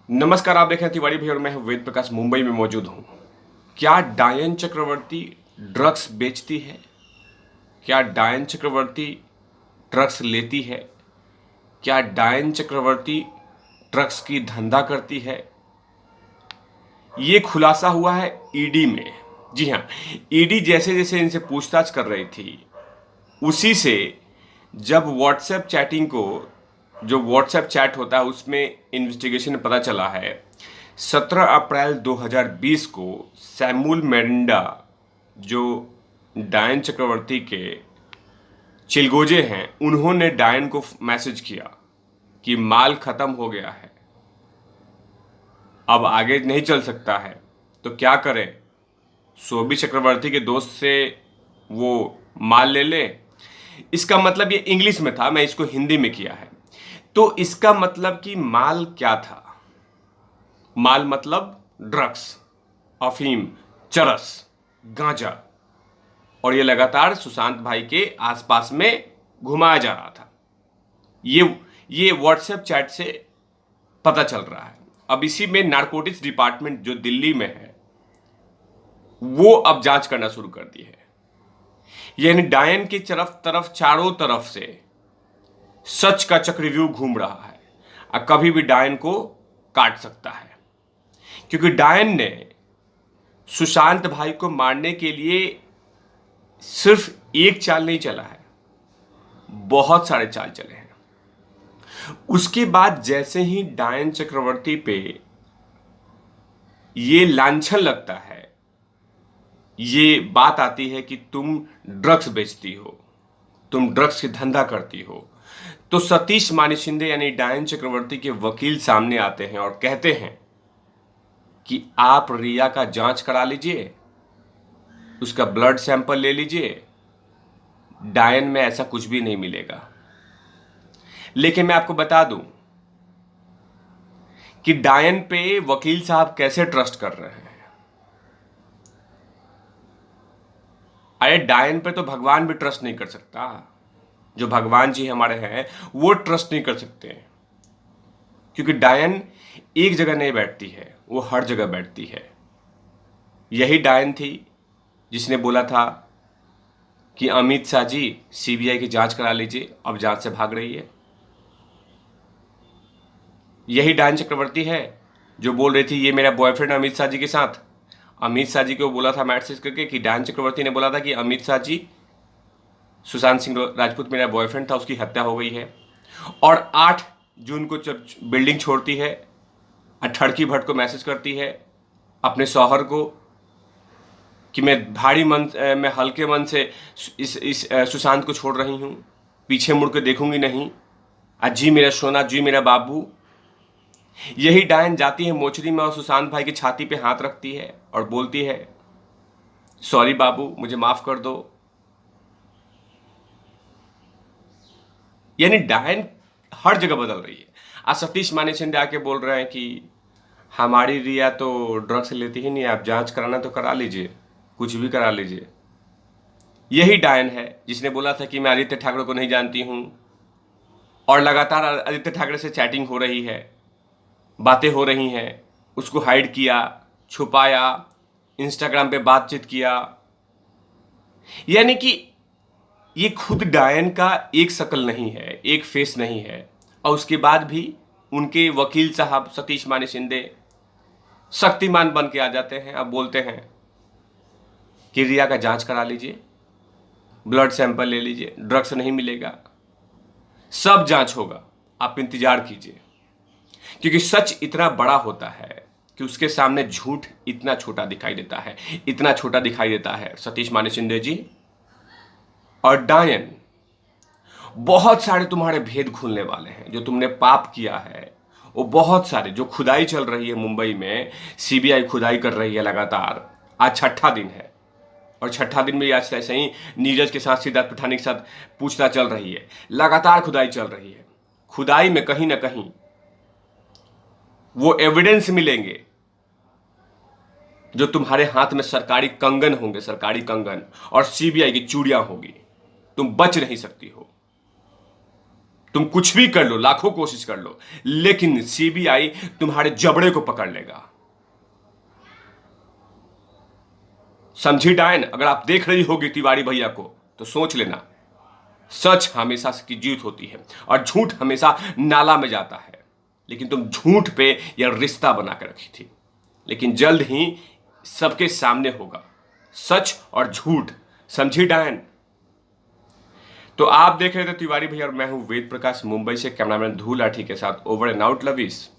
नमस्कार, आप देख रहे हैं तिवारी भाई और मैं वेद प्रकाश मुंबई में मौजूद हूं। क्या डायन चक्रवर्ती ड्रग्स बेचती है? क्या डायन चक्रवर्ती ड्रग्स लेती है? क्या डायन चक्रवर्ती ड्रग्स की धंधा करती है? ये खुलासा हुआ है ईडी में। जी हाँ, ईडी जैसे जैसे इनसे पूछताछ कर रही थी, उसी से जब व्हाट्सएप चैटिंग को, जो व्हाट्सएप चैट होता है उसमें इन्वेस्टिगेशन में पता चला है 17 अप्रैल 2020 को सैमुअल मेरिंडा, जो डायन चक्रवर्ती के चिलगोजे हैं, उन्होंने डायन को मैसेज किया कि माल खत्म हो गया है, अब आगे नहीं चल सकता है, तो क्या करें? सोबी चक्रवर्ती के दोस्त से वो माल ले ले। इसका मतलब ये इंग्लिश में था, मैं इसको हिंदी में किया है। तो इसका मतलब कि माल क्या था? माल मतलब ड्रग्स, अफीम, चरस, गांजा, और ये लगातार सुशांत भाई के आसपास में घुमाया जा रहा था। ये व्हाट्सएप चैट से पता चल रहा है। अब इसी में नारकोटिक्स डिपार्टमेंट जो दिल्ली में है, वो अब जांच करना शुरू कर दी है। यानी डायन की तरफ तरफ चारों तरफ से सच का चक्रव्यूह घूम रहा है और कभी भी डायन को काट सकता है, क्योंकि डायन ने सुशांत भाई को मारने के लिए सिर्फ एक चाल नहीं चला है, बहुत सारे चाल चले हैं। उसके बाद जैसे ही डायन चक्रवर्ती पे ये लांछन लगता है, ये बात आती है कि तुम ड्रग्स बेचती हो, तुम ड्रग्स की धंधा करती हो, तो सतीश मानी शिंदे यानी डायन चक्रवर्ती के वकील सामने आते हैं और कहते हैं कि आप रिया का जांच करा लीजिए, उसका ब्लड सैंपल ले लीजिए, डायन में ऐसा कुछ भी नहीं मिलेगा। लेकिन मैं आपको बता दूं कि डायन पे वकील साहब कैसे ट्रस्ट कर रहे हैं। अरे डायन पे तो भगवान भी ट्रस्ट नहीं कर सकता। जो भगवान जी हमारे हैं वो ट्रस्ट नहीं कर सकते, क्योंकि डायन एक जगह नहीं बैठती है, वो हर जगह बैठती है। यही डायन थी जिसने बोला था कि अमित शाह जी सीबीआई की जांच करा लीजिए, अब जांच से भाग रही है। यही डायन चक्रवर्ती है जो बोल रही थी ये मेरा बॉयफ्रेंड अमित शाह जी के साथ। अमित शाह जी को बोला था मैसेज करके कि डायन चक्रवर्ती ने बोला था कि अमित शाह जी, सुशांत सिंह राजपूत मेरा बॉयफ्रेंड था, उसकी हत्या हो गई है। और 8 जून को जब बिल्डिंग छोड़ती है, ठड़की भट्ट को मैसेज करती है अपने शौहर को कि मैं हल्के मन से इस सुशांत को छोड़ रही हूँ, पीछे मुड़ के देखूंगी नहीं, आज जी मेरा सोना, जी मेरा बाबू। यही डायन जाती है मोचरी में और सुशांत भाई की छाती पे हाथ रखती है और बोलती है सॉरी बाबू, मुझे माफ कर दो। यानी डायन हर जगह बदल रही है। आज सतीश माने शिंदे आके बोल रहे हैं कि हमारी रिया तो ड्रग्स लेती ही नहीं, आप जांच कराना तो करा लीजिए, कुछ भी करा लीजिए। यही डायन है जिसने बोला था कि मैं आदित्य ठाकरे को नहीं जानती हूं, और लगातार आदित्य ठाकरे से चैटिंग हो रही है, बातें हो रही हैं, उसको हाइड किया, छुपाया, इंस्टाग्राम पे बातचीत किया। यानी कि ये खुद डायन का एक शक्ल नहीं है, एक फेस नहीं है, और उसके बाद भी उनके वकील साहब सतीश माने शिंदे शक्तिमान बन के आ जाते हैं। अब बोलते हैं कि रिया का जांच करा लीजिए, ब्लड सैंपल ले लीजिए, ड्रग्स नहीं मिलेगा, सब जांच होगा, आप इंतजार कीजिए। क्योंकि सच इतना बड़ा होता है कि उसके सामने झूठ इतना छोटा दिखाई देता है, इतना छोटा दिखाई देता है। सतीश माने शिंदे जी और डायन, बहुत सारे तुम्हारे भेद खुलने वाले हैं। जो तुमने पाप किया है वो बहुत सारे, जो खुदाई चल रही है मुंबई में, सीबीआई खुदाई कर रही है लगातार। आज 6ठा दिन है और 6ठा दिन में आज ऐसे ही नीरज के साथ, सिद्धार्थ पठानी के साथ पूछताछ चल रही है, लगातार खुदाई चल रही है। खुदाई में कहीं ना कहीं वो एविडेंस मिलेंगे जो तुम्हारे हाथ में सरकारी कंगन होंगे, सरकारी कंगन, और सीबीआई की चूड़ियां होगी। तुम बच नहीं सकती हो। तुम कुछ भी कर लो, लाखों कोशिश कर लो, लेकिन सीबीआई तुम्हारे जबड़े को पकड़ लेगा। समझी डायन? अगर आप देख रही होगी तिवारी भैया को तो सोच लेना, सच हमेशा की जीत होती है और झूठ हमेशा नाला में जाता है। लेकिन तुम झूठ पे यह रिश्ता बना के रखी थी, लेकिन जल्द ही सबके सामने होगा सच और झूठ। समझी डायन? तो आप देख रहे थे तिवारी भैया और मैं हूं वेद प्रकाश मुंबई से, कैमरामैन धूल लाठी के साथ। Over and out, love is.